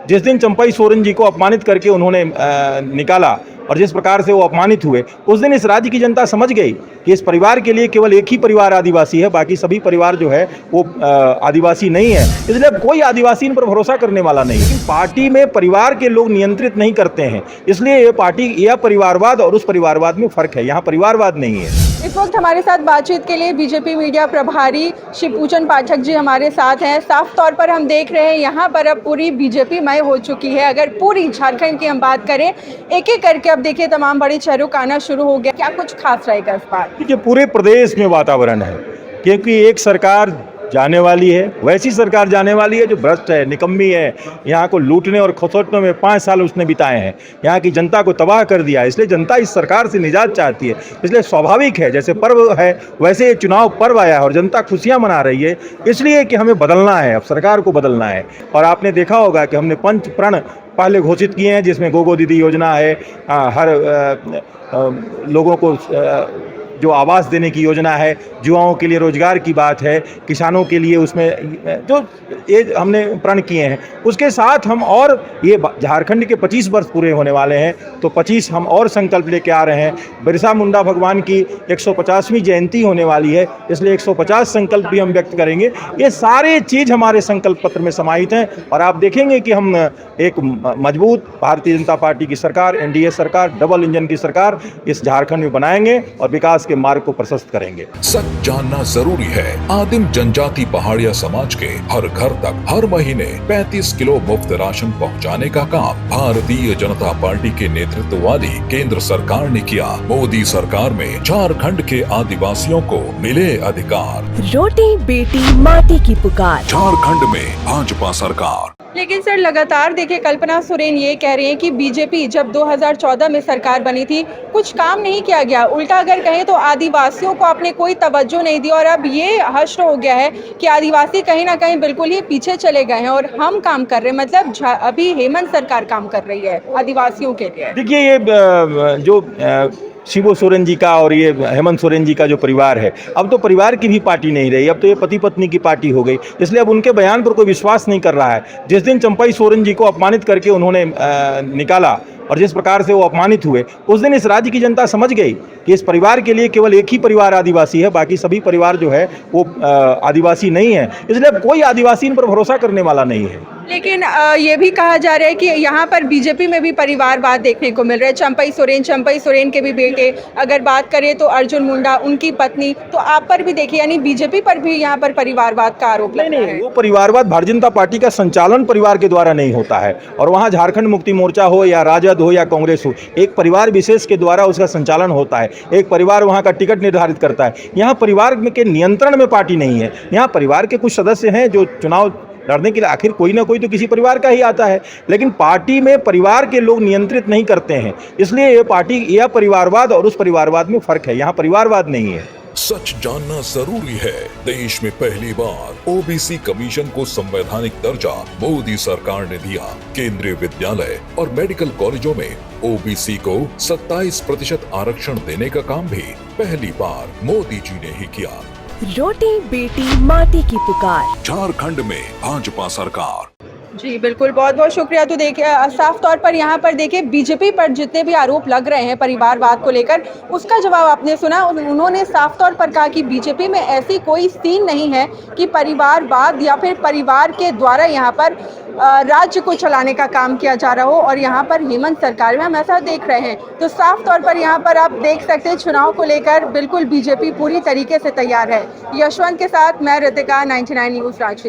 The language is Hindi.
जिस दिन चंपई सोरेन जी को अपमानित करके उन्होंने निकाला और जिस प्रकार से वो अपमानित हुए, उस दिन इस राज्य की जनता समझ गई कि इस परिवार के लिए केवल एक ही परिवार आदिवासी है, बाकी सभी परिवार जो है वो आदिवासी नहीं है। इसलिए अब कोई आदिवासी इन पर भरोसा करने वाला नहीं है। पार्टी में परिवार के लोग नियंत्रित नहीं करते हैं, इसलिए ये पार्टी, यह परिवारवाद और उस परिवारवाद में फर्क है, यहाँ परिवारवाद नहीं है। इस वक्त हमारे साथ बातचीत के लिए बीजेपी मीडिया प्रभारी शिवपूजन पाठक जी हमारे साथ हैं। साफ तौर पर हम देख रहे हैं यहाँ पर अब पूरी बीजेपी मय हो चुकी है। अगर पूरी झारखंड की हम बात करें, एक एक करके अब देखिए तमाम बड़े चेहरों का आना शुरू हो गया। क्या कुछ खास रहेगा इस बार? देखिए, पूरे प्रदेश में वातावरण है, क्योंकि एक सरकार जाने वाली है, वैसी सरकार जाने वाली है जो भ्रष्ट है, निकम्मी है, यहाँ को लूटने और खसोटने में 5 साल उसने बिताए हैं, यहाँ की जनता को तबाह कर दिया है। इसलिए जनता इस सरकार से निजात चाहती है। इसलिए स्वाभाविक है, जैसे पर्व है वैसे चुनाव पर्व आया है और जनता खुशियाँ मना रही है, इसलिए कि हमें बदलना है, अब सरकार को बदलना है। और आपने देखा होगा कि हमने पंच प्रण पहले घोषित किए हैं, जिसमें गोगो दीदी योजना है, हर लोगों को जो आवास देने की योजना है, युवाओं के लिए रोजगार की बात है, किसानों के लिए उसमें जो ये हमने प्रण किए हैं, उसके साथ हम और ये झारखंड के 25 वर्ष पूरे होने वाले हैं, तो 25 हम और संकल्प लेके आ रहे हैं। बिरसा मुंडा भगवान की 150वीं जयंती होने वाली है, इसलिए 150 संकल्प भी हम व्यक्त करेंगे। ये सारे चीज़ हमारे संकल्प पत्र में समाहित हैं और आप देखेंगे कि हम एक मजबूत भारतीय जनता पार्टी की सरकार, एनडीए सरकार, डबल इंजन की सरकार इस झारखंड में बनाएंगे और विकास के मार्ग को प्रशस्त करेंगे। सच जानना जरूरी है। आदिम जनजाति पहाड़िया समाज के हर घर तक हर महीने 35 किलो मुफ्त राशन पहुंचाने का काम भारतीय जनता पार्टी के नेतृत्व वाली केंद्र सरकार ने किया। मोदी सरकार में झारखंड के आदिवासियों को मिले अधिकार। रोटी बेटी माटी की पुकार। झारखंड में भाजपा सरकार। लेकिन सर, लगातार देखिए कल्पना सोरेन ये कह रही हैं कि बीजेपी जब 2014 में सरकार बनी थी, कुछ काम नहीं किया गया, उल्टा अगर कहें तो आदिवासियों को आपने कोई तवज्जो नहीं दी और अब ये हश्र हो गया है कि आदिवासी कहीं ना कहीं बिल्कुल ही पीछे चले गए हैं और हम काम कर रहे हैं। मतलब अभी हेमंत सरकार काम कर रही है आदिवासियों के लिए। देखिए, ये जो शिबू सोरेन जी का और ये हेमंत सोरेन जी का जो परिवार है, अब तो परिवार की भी पार्टी नहीं रही, अब तो ये पति पत्नी की पार्टी हो गई। इसलिए अब उनके बयान पर कोई विश्वास नहीं कर रहा है। जिस दिन चंपई सोरेन जी को अपमानित करके उन्होंने निकाला और जिस प्रकार से वो अपमानित हुए, उस दिन इस राज्य की जनता समझ गई कि इस परिवार के लिए केवल एक ही परिवार आदिवासी है, बाकी सभी परिवार जो है वो आदिवासी नहीं है। इसलिए अब कोई आदिवासी इन पर भरोसा करने वाला नहीं है। लेकिन ये भी कहा जा रहा है कि यहाँ पर बीजेपी में भी परिवारवाद देखने को मिल रहा है। चंपई सोरेन के भी बेटे, अगर बात करें तो अर्जुन मुंडा, उनकी पत्नी, तो आप पर भी देखिए, यानी बीजेपी पर भी यहाँ पर परिवारवाद का आरोप लग रहा है। वो परिवारवाद भारतीय जनता पार्टी का संचालन परिवार के द्वारा नहीं होता है, और वहाँ झारखंड मुक्ति मोर्चा हो या राजद हो या कांग्रेस हो, एक परिवार विशेष के द्वारा उसका संचालन होता है। एक परिवार वहाँ का टिकट निर्धारित करता है। यहाँ परिवार के नियंत्रण में पार्टी नहीं है। यहाँ परिवार के कुछ सदस्य हैं जो चुनाव लड़ने के लिए आखिर कोई ना कोई तो किसी परिवार का ही आता है, लेकिन पार्टी में परिवार के लोग नियंत्रित नहीं करते हैं। इसलिए ये पार्टी, यह परिवारवाद और उस परिवारवाद में फर्क है, यहाँ परिवारवाद नहीं है। सच जानना जरूरी है। देश में पहली बार ओबीसी कमीशन को संवैधानिक दर्जा मोदी सरकार ने दिया। केंद्रीय विद्यालय और मेडिकल कॉलेजों में ओबीसी को 27% आरक्षण देने का काम भी पहली बार मोदी जी ने ही किया। रोटी बेटी माटी की पुकार। झारखंड में भाजपा सरकार। जी बिल्कुल, बहुत बहुत शुक्रिया। तो देखिए, साफ तौर पर यहाँ पर देखिए बीजेपी पर जितने भी आरोप लग रहे हैं परिवारवाद को लेकर, उसका जवाब आपने सुना। उन्होंने साफ तौर पर कहा कि बीजेपी में ऐसी कोई सीन नहीं है कि परिवारवाद या फिर परिवार के द्वारा यहाँ पर राज्य को चलाने का काम किया जा रहा हो, और यहाँ पर हेमंत सरकार में हम ऐसा देख रहे हैं। तो साफ तौर पर यहाँ पर आप देख सकते हैं चुनाव को लेकर बिल्कुल बीजेपी पूरी तरीके से तैयार है। यशवंत के साथ मैं रितिका, 99 न्यूज़ रांची।